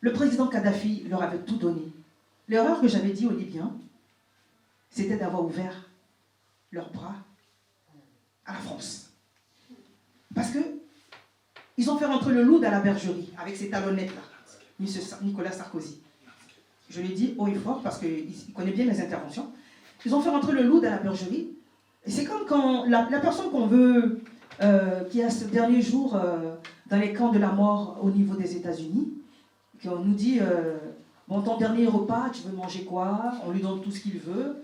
Le président Kadhafi leur avait tout donné. L'erreur que j'avais dit aux Libyens, c'était d'avoir ouvert leurs bras à la France. Parce que ils ont fait rentrer le loup dans la bergerie, avec ces talonnettes-là, Nicolas Sarkozy. Je l'ai dit haut et fort, parce qu'il connaît bien mes interventions. Ils ont fait rentrer le loup dans la bergerie. Et c'est comme quand la personne qu'on veut, qui a ce dernier jour dans les camps de la mort au niveau des États-Unis, qu'on nous dit, bon, ton dernier repas, tu veux manger quoi? On lui donne tout ce qu'il veut.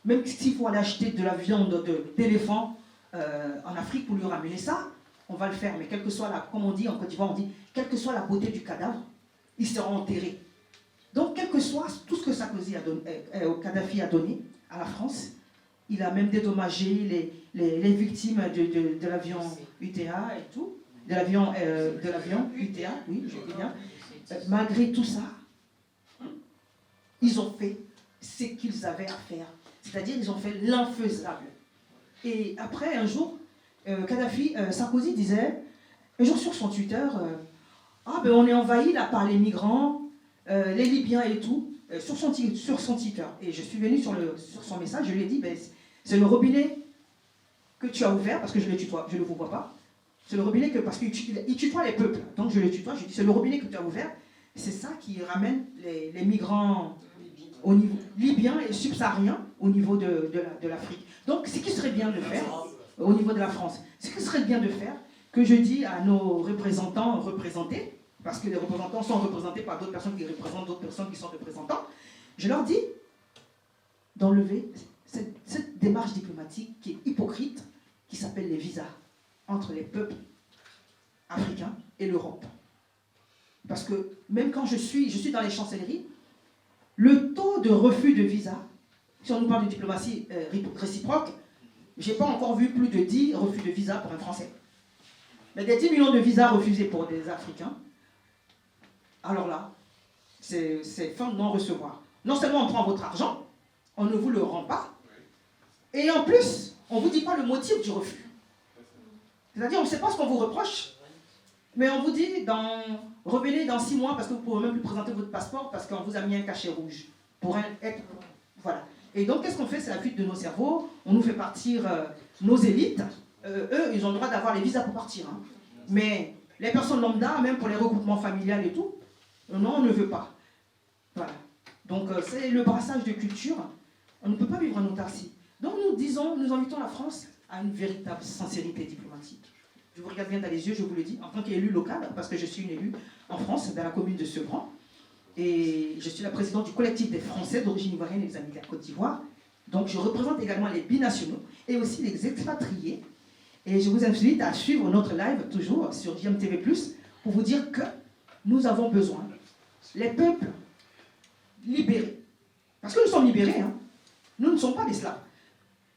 Même s'il faut aller acheter de la viande d'éléphant en Afrique pour lui ramener ça, on va le faire. Mais quelle que soit comme on dit en Côte d'Ivoire, on dit, quelle que soit la beauté du cadavre, il sera enterré. Donc, quel que soit tout ce que Kadhafi a donné à la France, il a même dédommagé les victimes de l'avion UTA et tout, de l'avion UTA, oui, je dis bien. Malgré tout ça, ils ont fait ce qu'ils avaient à faire. C'est-à-dire, ils ont fait l'infaisable. Et après, un jour, Sarkozy disait, un jour sur son Twitter, on est envahi là par les migrants, les Libyens et tout, sur son Twitter. Et je suis venu sur son message, je lui ai dit, c'est le robinet que tu as ouvert, parce que je le tutoie, je ne vous vois pas. C'est le robinet parce qu'il tutoie les peuples. Donc je le tutoie, je dis, c'est le robinet que tu as ouvert. C'est ça qui ramène les migrants au niveau libyen et subsaharien au niveau de l'Afrique. Donc ce qui serait bien de faire, au niveau de la France, ce qui serait bien de faire, que je dis à nos représentants représentés, parce que les représentants sont représentés par d'autres personnes qui représentent d'autres personnes qui sont représentants, je leur dis d'enlever cette démarche diplomatique qui est hypocrite, qui s'appelle les visas entre les peuples africains et l'Europe. Parce que même quand je suis dans les chancelleries, le taux de refus de visa, si on nous parle de diplomatie réciproque, je n'ai pas encore vu plus de 10 refus de visa pour un Français. Mais des 10 millions de visas refusés pour des Africains, alors là, c'est fin de non-recevoir. Non seulement on prend votre argent, on ne vous le rend pas, et en plus, on ne vous dit pas le motif du refus. C'est-à-dire, on ne sait pas ce qu'on vous reproche, mais on vous dit, revenez dans 6 mois parce que vous ne pouvez même plus présenter votre passeport parce qu'on vous a mis un cachet rouge. Voilà. Et donc, qu'est-ce qu'on fait? C'est la fuite de nos cerveaux. On nous fait partir nos élites. Eux, ils ont le droit d'avoir les visas pour partir. Hein. Mais les personnes lambda, même pour les regroupements familiales et tout, non, on ne veut pas. Voilà. Donc, c'est le brassage de culture. On ne peut pas vivre en autarcie. Donc, nous invitons la France à une véritable sincérité diplomatique. Je vous regarde bien dans les yeux, je vous le dis, en tant qu'élu local, parce que je suis une élue en France, dans la commune de Sevran, et je suis la présidente du collectif des Français d'origine ivoirienne et des Amis de la Côte d'Ivoire. Donc je représente également les binationaux et aussi les expatriés. Et je vous invite à suivre notre live, toujours sur JMTV+, pour vous dire que nous avons besoin, les peuples libérés, parce que nous sommes libérés, hein. Nous ne sommes pas des Slaves.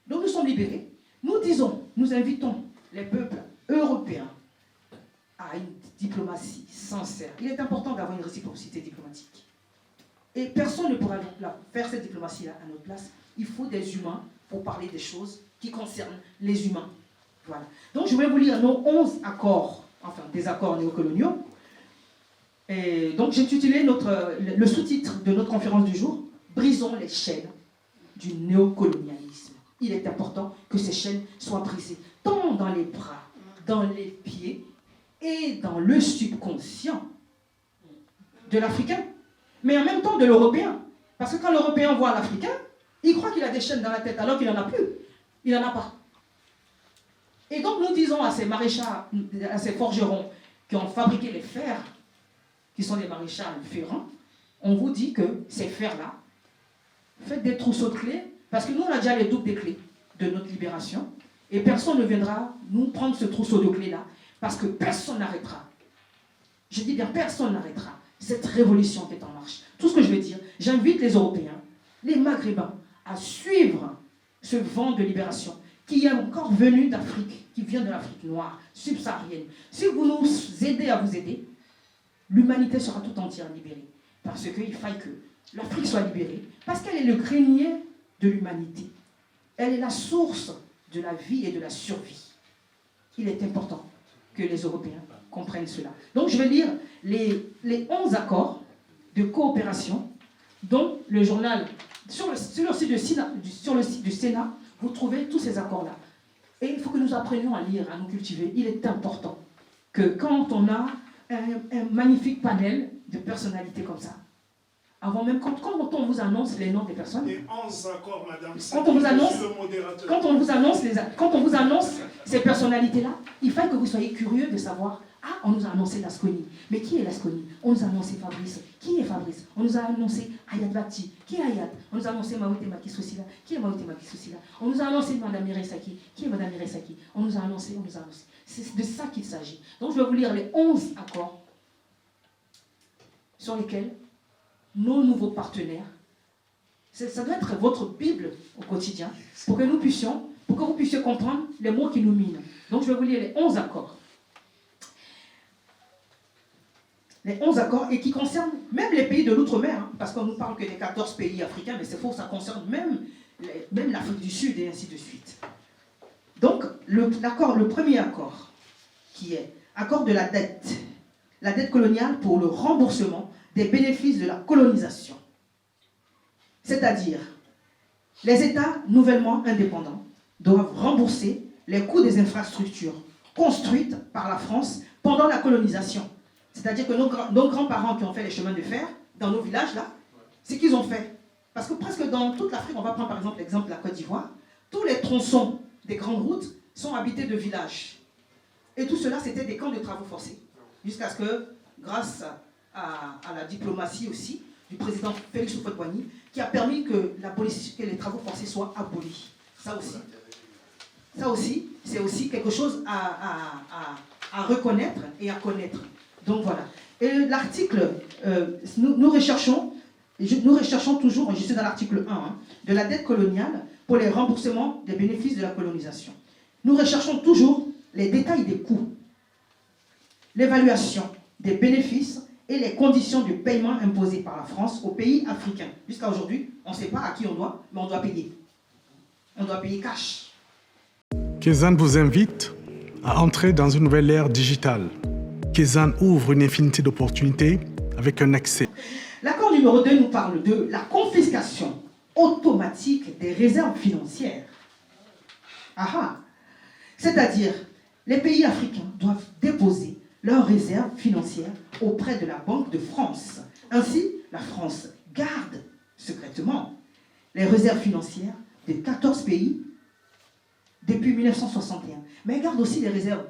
Donc nous sommes libérés. Nous invitons les peuples européens à une diplomatie sincère. Il est important d'avoir une réciprocité diplomatique. Et personne ne pourra faire cette diplomatie-là à notre place. Il faut des humains pour parler des choses qui concernent les humains. Voilà. Donc je vais vous lire nos 11 accords, enfin des accords néocoloniaux. Et donc j'ai intitulé le sous-titre de notre conférence du jour, Brisons les chaînes du néocolonialisme. Il est important que ces chaînes soient brisées, tant dans les bras, dans les pieds et dans le subconscient de l'Africain, mais en même temps de l'Européen. Parce que quand l'Européen voit l'Africain, il croit qu'il a des chaînes dans la tête, alors qu'il n'en a plus. Il n'en a pas. Et donc nous disons à ces maréchals, à ces forgerons qui ont fabriqué les fers, qui sont des maréchals ferrants, on vous dit que ces fers-là, faites des trousseaux de clés, parce que nous on a déjà les doubles des clés de notre libération, et personne ne viendra nous prendre ce trousseau de clés-là, parce que personne n'arrêtera. Je dis bien, personne n'arrêtera cette révolution qui est en marche. Tout ce que je veux dire, j'invite les Européens, les Maghrébins, à suivre ce vent de libération qui est encore venu d'Afrique, qui vient de l'Afrique noire, subsaharienne. Si vous nous aidez à vous aider, l'humanité sera tout entière libérée. Parce qu'il faille que l'Afrique soit libérée, parce qu'elle est le grenier de l'humanité. Elle est la source de la vie et de la survie. Il est important que les Européens comprennent cela. Donc je vais lire les 11 accords de coopération dont le journal, sur le site du Sénat, vous trouvez tous ces accords-là. Et il faut que nous apprenions à lire, à nous cultiver. Il est important que quand on a un magnifique panel de personnalités comme ça, avant même, quand on vous annonce les noms des personnes, les 11 accords, madame, quand on vous annonce ces personnalités-là, il faut que vous soyez curieux de savoir, ah, on nous a annoncé Lasconi. Mais qui est Lasconi? On nous a annoncé Fabrice. Qui est Fabrice? On nous a annoncé Ayat Bati. Qui est Ayat? On nous a annoncé Maouté Makissoussila. Qui est Maouté Makissoussila? On nous a annoncé Madame Miresaki. Qui est Madame Miresaki? On nous a annoncé. C'est de ça qu'il s'agit. Donc je vais vous lire les 11 accords sur lesquels nos nouveaux partenaires, ça doit être votre Bible au quotidien, pour que vous puissiez comprendre les mots qui nous minent. Donc je vais vous lire les 11 accords. Les 11 accords, et qui concernent même les pays de l'outre-mer, hein, parce qu'on nous parle que des 14 pays africains, mais c'est faux, ça concerne même l'Afrique du Sud et ainsi de suite. Donc, le premier accord, qui est accord de la dette coloniale pour le remboursement des bénéfices de la colonisation. C'est-à-dire, les États nouvellement indépendants doivent rembourser les coûts des infrastructures construites par la France pendant la colonisation. C'est-à-dire que nos grands-parents qui ont fait les chemins de fer, dans nos villages, là, c'est qu'ils ont fait. Parce que presque dans toute l'Afrique, on va prendre par exemple l'exemple de la Côte d'Ivoire, tous les tronçons des grandes routes sont habités de villages. Et tout cela, c'était des camps de travaux forcés. Jusqu'à ce que, grâce à la diplomatie aussi du président Félix Houphouët-Boigny, qui a permis que les travaux forcés soient abolis. Ça aussi, c'est aussi quelque chose à reconnaître et à connaître. Donc voilà. Et l'article, nous recherchons toujours, je suis dans l'article 1, hein, de la dette coloniale pour les remboursements des bénéfices de la colonisation. Nous recherchons toujours les détails des coûts, l'évaluation des bénéfices et les conditions de paiement imposées par la France aux pays africains. Jusqu'à aujourd'hui, on ne sait pas à qui on doit, mais on doit payer. On doit payer cash. Kézanne vous invite à entrer dans une nouvelle ère digitale. Kézanne ouvre une infinité d'opportunités avec un accès. L'accord numéro 2 nous parle de la confiscation automatique des réserves financières. C'est-à-dire, les pays africains doivent déposer leurs réserves financières auprès de la Banque de France. Ainsi, la France garde secrètement les réserves financières de 14 pays depuis 1961. Mais elle garde aussi les réserves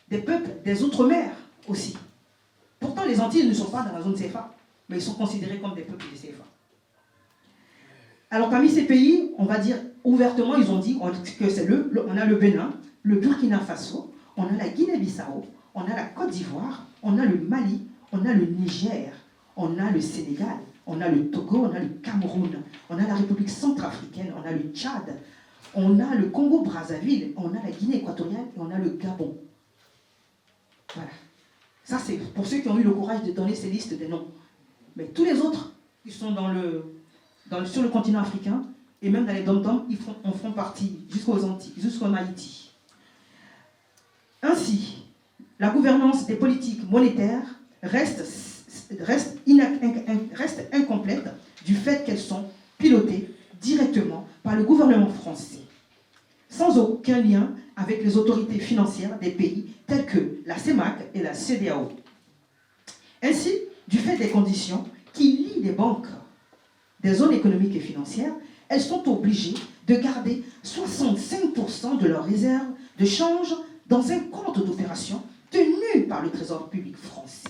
des peuples des Outre-mer aussi. Pourtant, les Antilles ne sont pas dans la zone CFA, mais ils sont considérés comme des peuples des CFA. Alors, parmi ces pays, on va dire ouvertement, ils ont dit que c'est on a le Bénin, le Burkina Faso, on a la Guinée-Bissau, on a la Côte d'Ivoire, on a le Mali, on a le Niger, on a le Sénégal, on a le Togo, on a le Cameroun, on a la République centrafricaine, on a le Tchad, on a le Congo-Brazzaville, on a la Guinée équatoriale et on a le Gabon. Voilà. Ça, c'est pour ceux qui ont eu le courage de donner ces listes des noms. Mais tous les autres qui sont sur le continent africain, et même dans les dom-toms, en font partie jusqu'aux Antilles, jusqu'en Haïti. Ainsi, la gouvernance des politiques monétaires reste incomplète du fait qu'elles sont pilotées directement par le gouvernement français, sans aucun lien avec les autorités financières des pays tels que la CEMAC et la CEDEAO. Ainsi, du fait des conditions qui lient les banques des zones économiques et financières, elles sont obligées de garder 65% de leurs réserves de change dans un compte d'opération tenu par le Trésor public français,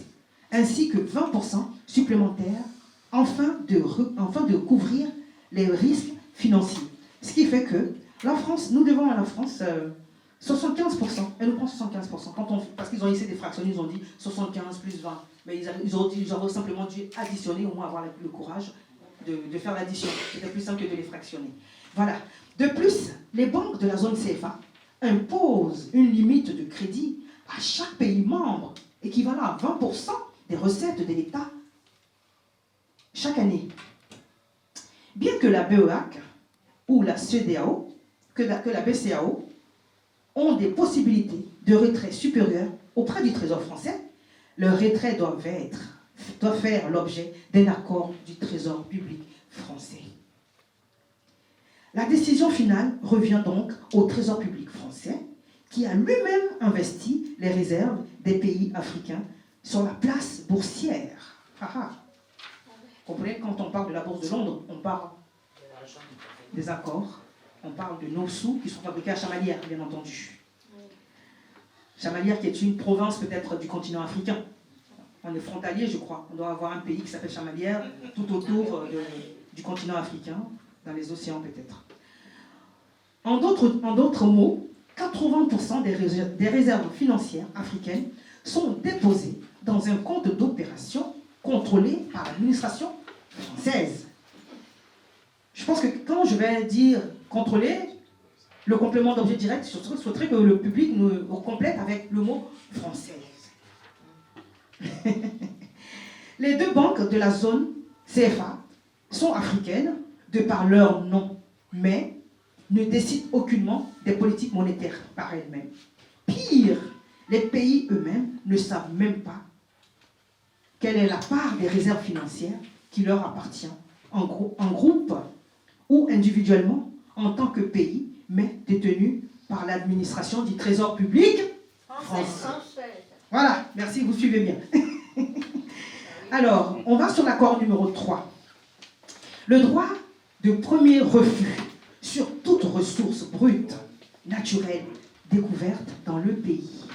ainsi que 20% supplémentaires afin de couvrir les risques financiers. Ce qui fait que la France, nous devons à la France 75%. Elle nous prend 75%. Parce qu'ils ont essayé de fractionner, ils ont dit 75 plus 20. Mais ils auraient simplement dû additionner, au moins avoir le courage de faire l'addition. C'était plus simple que de les fractionner. Voilà. De plus, les banques de la zone CFA imposent une limite de crédit à chaque pays membre, équivalent à 20% des recettes de l'État chaque année. Bien que la BEAC ou la CEDEAO, que la BCAO, ont des possibilités de retrait supérieures auprès du Trésor français, leurs retraits doivent être doit faire l'objet d'un accord du Trésor public français. La décision finale revient donc au Trésor public français, qui a lui-même investi les réserves des pays africains sur la place boursière. Vous comprenez, quand on parle de la bourse de Londres, on parle des accords, on parle de nos sous qui sont fabriqués à Chamalières, bien entendu. Chamalières qui est une province peut-être du continent africain. On est frontalier, je crois. On doit avoir un pays qui s'appelle Chamalières tout autour du continent africain, dans les océans peut-être. En d'autres mots, 80% des réserves financières africaines sont déposées dans un compte d'opération contrôlé par l'administration française. Je pense que quand je vais dire contrôler, le complément d'objet direct, je souhaiterais que le public nous complète avec le mot française. Les deux banques de la zone CFA sont africaines de par leur nom, mais ne décident aucunement des politiques monétaires par elles-mêmes. Pire, les pays eux-mêmes ne savent même pas quelle est la part des réserves financières qui leur appartient, en groupe ou individuellement, en tant que pays, mais détenus par l'administration du Trésor public français. Voilà, merci, vous suivez bien. Alors, on va sur l'accord numéro 3. Le droit de premier refus sur toute ressource brute, naturelle, découverte dans le pays.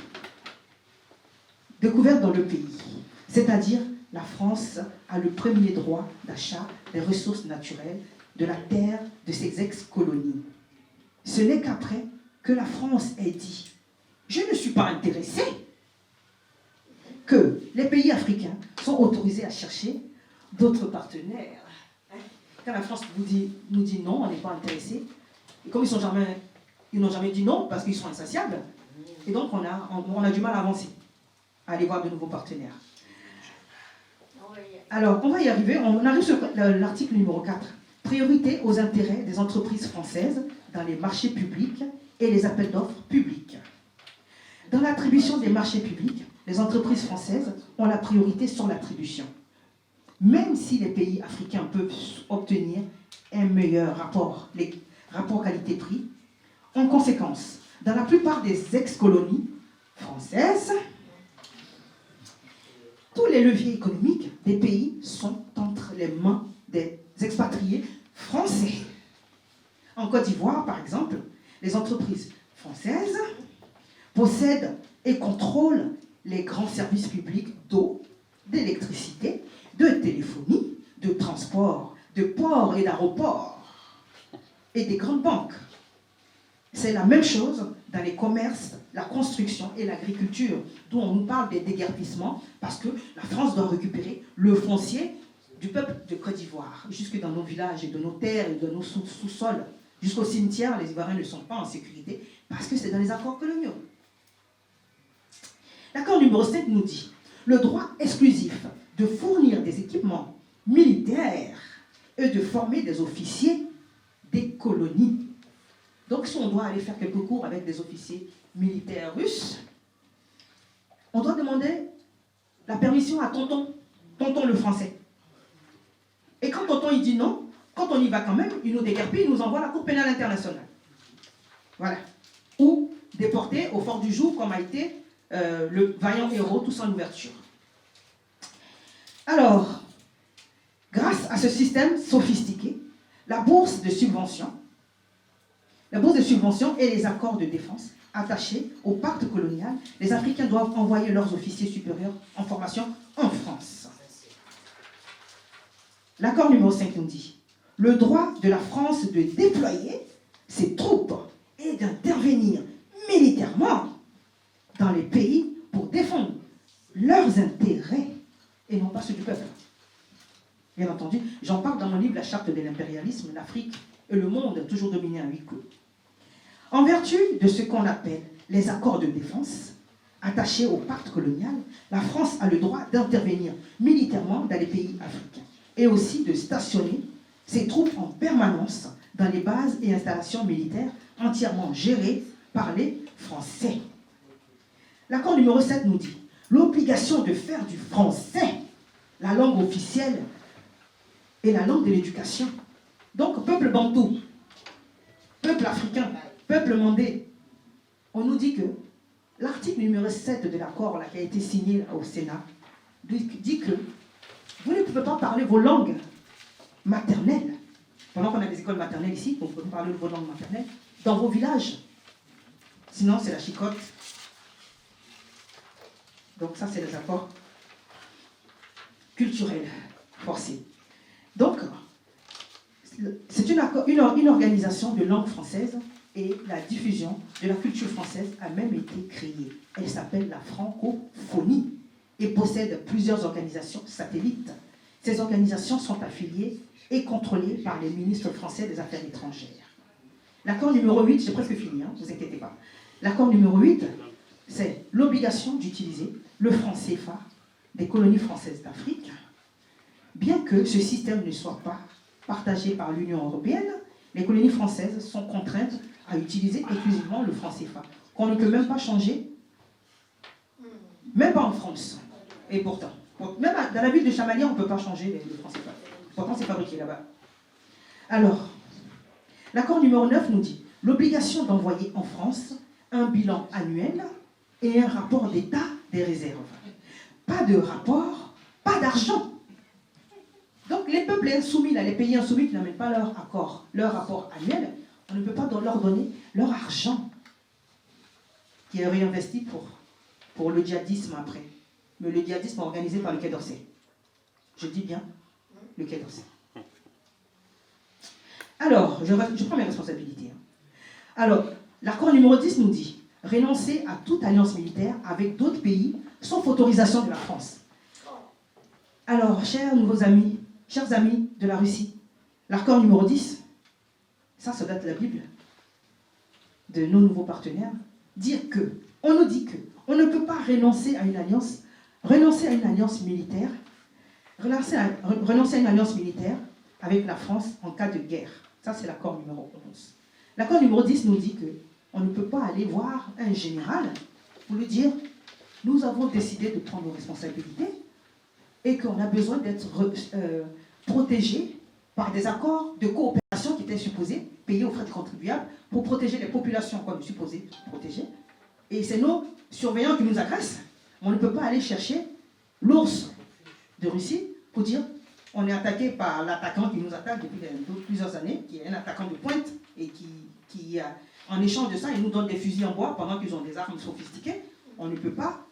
Découverte dans le pays. C'est-à-dire, la France a le premier droit d'achat des ressources naturelles de la terre de ses ex-colonies. Ce n'est qu'après que la France ait dit « Je ne suis pas intéressé » que les pays africains sont autorisés à chercher d'autres partenaires. Quand la France nous dit non, on n'est pas intéressé, et comme ils n'ont jamais dit non parce qu'ils sont insatiables, et donc on a du mal à avancer, à aller voir de nouveaux partenaires. Alors, on va y arriver, on arrive sur l'article numéro 4. Priorité aux intérêts des entreprises françaises dans les marchés publics et les appels d'offres publics. Dans l'attribution des marchés publics, les entreprises françaises ont la priorité sur l'attribution. Même si les pays africains peuvent obtenir un meilleur rapport, les rapports qualité-prix, en conséquence, dans la plupart des ex-colonies françaises, tous les leviers économiques des pays sont entre les mains des expatriés français. En Côte d'Ivoire, par exemple, les entreprises françaises possèdent et contrôlent les grands services publics d'eau, d'électricité, de téléphonie, de transport, de ports et d'aéroports, et des grandes banques. C'est la même chose dans les commerces, la construction et l'agriculture, d'où on nous parle des déguerpissements, parce que la France doit récupérer le foncier du peuple de Côte d'Ivoire, jusque dans nos villages et de nos terres et de nos sous-sols, jusqu'au cimetière, les Ivoiriens ne sont pas en sécurité, parce que c'est dans les accords coloniaux. L'accord numéro 7 nous dit le droit exclusif de fournir des équipements militaires et de former des officiers des colonies. Donc si on doit aller faire quelques cours avec des officiers militaires russes, on doit demander la permission à tonton le français. Et quand tonton il dit non, quand on y va quand même, il nous déguerpit, il nous envoie à la Cour pénale internationale. Voilà. Ou déporté au Fort du Joux, comme a été le vaillant héros Toussaint Louverture. Alors, grâce à ce système sophistiqué, la bourse de subvention et les accords de défense attachés au pacte colonial, les Africains doivent envoyer leurs officiers supérieurs en formation en France. L'accord numéro 5 nous dit le droit de la France de déployer ses troupes et d'intervenir militairement dans les pays pour défendre leurs intérêts et non pas ceux du peuple. Bien entendu, j'en parle dans mon livre « La charte de l'impérialisme, l'Afrique et le monde toujours dominé à huis clos ». En vertu de ce qu'on appelle les accords de défense, attachés au pacte colonial, la France a le droit d'intervenir militairement dans les pays africains et aussi de stationner ses troupes en permanence dans les bases et installations militaires entièrement gérées par les Français. L'accord numéro 7 nous dit l'obligation de faire du français la langue officielle et la langue de l'éducation. Donc, peuple bantou, peuple africain, peuple mandé, on nous dit que l'article numéro 7 de l'accord qui a été signé là, au Sénat dit que vous ne pouvez pas parler vos langues maternelles. Pendant qu'on a des écoles maternelles ici, vous pouvez parler de vos langues maternelles dans vos villages. Sinon, c'est la chicotte. Donc ça, c'est les accords culturels forcés. Donc, c'est une organisation de langue française et la diffusion de la culture française a même été créée. Elle s'appelle la francophonie et possède plusieurs organisations satellites. Ces organisations sont affiliées et contrôlées par les ministres français des Affaires étrangères. L'accord numéro 8, j'ai presque fini, ne vous inquiétez pas. L'accord numéro 8, c'est l'obligation d'utiliser le franc CFA des colonies françaises d'Afrique, bien que ce système ne soit pas partagé par l'Union européenne, les colonies françaises sont contraintes à utiliser exclusivement le franc CFA, qu'on ne peut même pas changer, même pas en France. Et pourtant, même dans la ville de Chamalières, on ne peut pas changer le franc CFA. Pourtant, c'est fabriqué là-bas. Alors, l'accord numéro 9 nous dit l'obligation d'envoyer en France un bilan annuel et un rapport d'état des réserves. Pas de rapport, pas d'argent. Donc les peuples insoumis, là, les pays insoumis qui n'amènent pas leur accord, leur rapport annuel, on ne peut pas leur donner leur argent qui est réinvesti pour le djihadisme après. Mais le djihadisme organisé par le Quai d'Orsay. Je dis bien le Quai d'Orsay. Alors, je prends mes responsabilités. Alors, l'accord numéro 10 nous dit renoncer à toute alliance militaire avec d'autres pays sauf autorisation de la France. Alors, chers nouveaux amis, chers amis de la Russie, l'accord numéro 10, ça date de la Bible, de nos nouveaux partenaires, on nous dit que on ne peut pas renoncer à une alliance militaire, renoncer à une alliance militaire avec la France en cas de guerre. Ça, c'est l'accord numéro 11. L'accord numéro 10 nous dit qu'on ne peut pas aller voir un général pour lui dire « Nous avons décidé de prendre nos responsabilités et qu'on a besoin d'être protégés par des accords de coopération qui étaient supposés payer aux frais de contribuables pour protéger les populations qu'on est supposé protéger. Et c'est nos surveillants qui nous agressent. On ne peut pas aller chercher l'ours de Russie pour dire on est attaqué par l'attaquant qui nous attaque depuis plusieurs années, qui est un attaquant de pointe et qui en échange de ça, il nous donne des fusils en bois pendant qu'ils ont des armes sophistiquées. On ne peut pas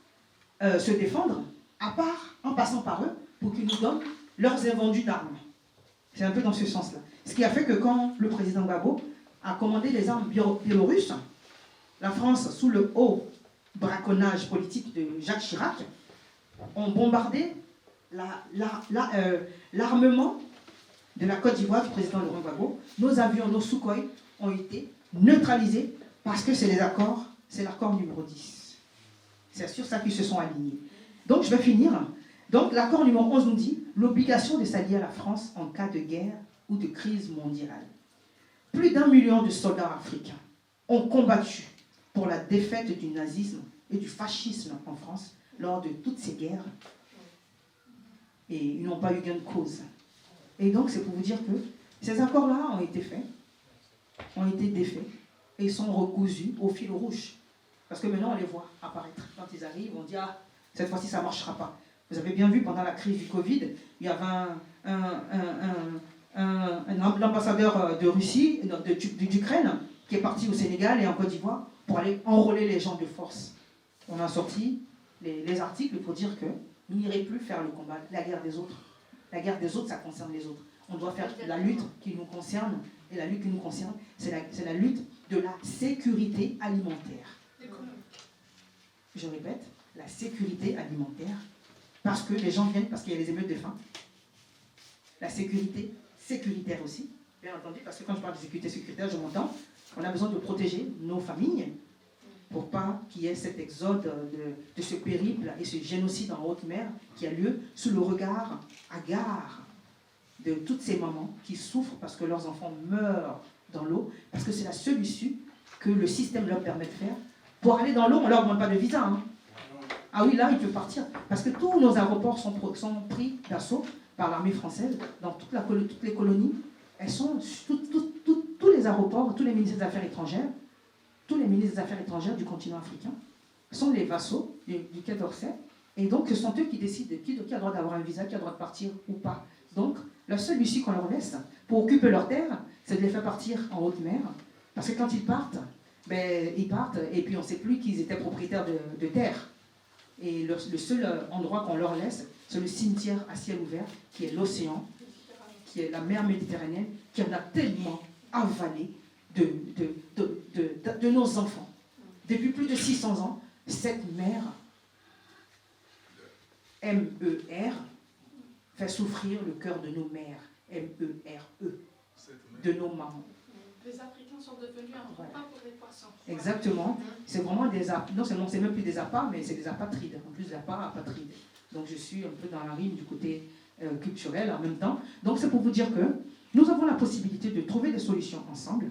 se défendre à part en passant par eux pour qu'ils nous donnent leurs invendus d'armes. C'est un peu dans ce sens-là. Ce qui a fait que quand le président Gbagbo a commandé les armes biélorusses, la France, sous le haut braconnage politique de Jacques Chirac, ont bombardé l'armement de la Côte d'Ivoire du président Laurent Gbagbo. Nos avions, nos Sukhoi ont été neutralisés parce que c'est l'accord numéro 10. C'est sur ça qu'ils se sont alignés. Donc, je vais finir. Donc, l'accord numéro 11 nous dit l'obligation de s'allier à la France en cas de guerre ou de crise mondiale. Plus d'1 million de soldats africains ont combattu pour la défaite du nazisme et du fascisme en France lors de toutes ces guerres. Et ils n'ont pas eu gain de cause. Et donc, c'est pour vous dire que ces accords-là ont été faits, ont été défaits, et ils sont recousus au fil rouge. Parce que maintenant, on les voit apparaître. Quand ils arrivent, on dit « Ah, cette fois-ci, ça ne marchera pas ». Vous avez bien vu, pendant la crise du Covid, il y avait l'ambassadeur de Russie, d'Ukraine, qui est parti au Sénégal et en Côte d'Ivoire pour aller enrôler les gens de force. On a sorti les articles pour dire que vous n'irez plus faire le combat, la guerre des autres. La guerre des autres, ça concerne les autres. On doit faire la lutte qui nous concerne, et la lutte qui nous concerne, c'est la lutte de la sécurité alimentaire. Je répète, la sécurité alimentaire, parce que les gens viennent, parce qu'il y a les émeutes de faim. La sécurité sécuritaire aussi, bien entendu, parce que quand je parle de sécurité sécuritaire, je m'entends, on a besoin de protéger nos familles pour pas qu'il y ait cet exode de ce périple et ce génocide en haute mer qui a lieu sous le regard hagard de toutes ces mamans qui souffrent parce que leurs enfants meurent dans l'eau, parce que c'est la seule issue que le système leur permet de faire. Pour aller dans l'eau, on ne leur demande pas de visa. Hein. Ah oui, là, il peut partir. Parce que tous nos aéroports sont pris d'assaut par l'armée française dans toutes les colonies. Elles sont, tous les aéroports, tous les ministères des Affaires étrangères, tous les ministres des Affaires étrangères du continent africain sont les vassaux du Quai d'Orsay. Et donc, ce sont eux qui décident qui a le droit d'avoir un visa, qui a le droit de partir ou pas. Donc, la seule issue qu'on leur laisse pour occuper leurs terres, c'est de les faire partir en haute mer. Parce que quand ils partent, ils partent et puis on ne sait plus qu'ils étaient propriétaires de terre. Et le seul endroit qu'on leur laisse, c'est le cimetière à ciel ouvert, qui est l'océan, qui est la mer Méditerranéenne, qui en a tellement avalé de nos enfants. Depuis plus de 600 ans, cette mer, M-E-R, fait souffrir le cœur de nos mères, M-E-R-E, de nos mamans. Les Africains sont devenus un repas pour les poissons. Exactement. C'est vraiment non seulement c'est même plus des appâts, mais c'est des apatrides. En plus d'appâts, apatrides. Donc je suis un peu dans la rime du côté culturel en même temps. Donc c'est pour vous dire que nous avons la possibilité de trouver des solutions ensemble.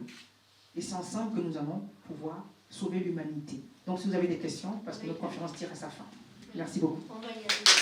Et c'est ensemble que nous allons pouvoir sauver l'humanité. Donc si vous avez des questions, parce que notre conférence tire à sa fin. Merci beaucoup. On va y aller.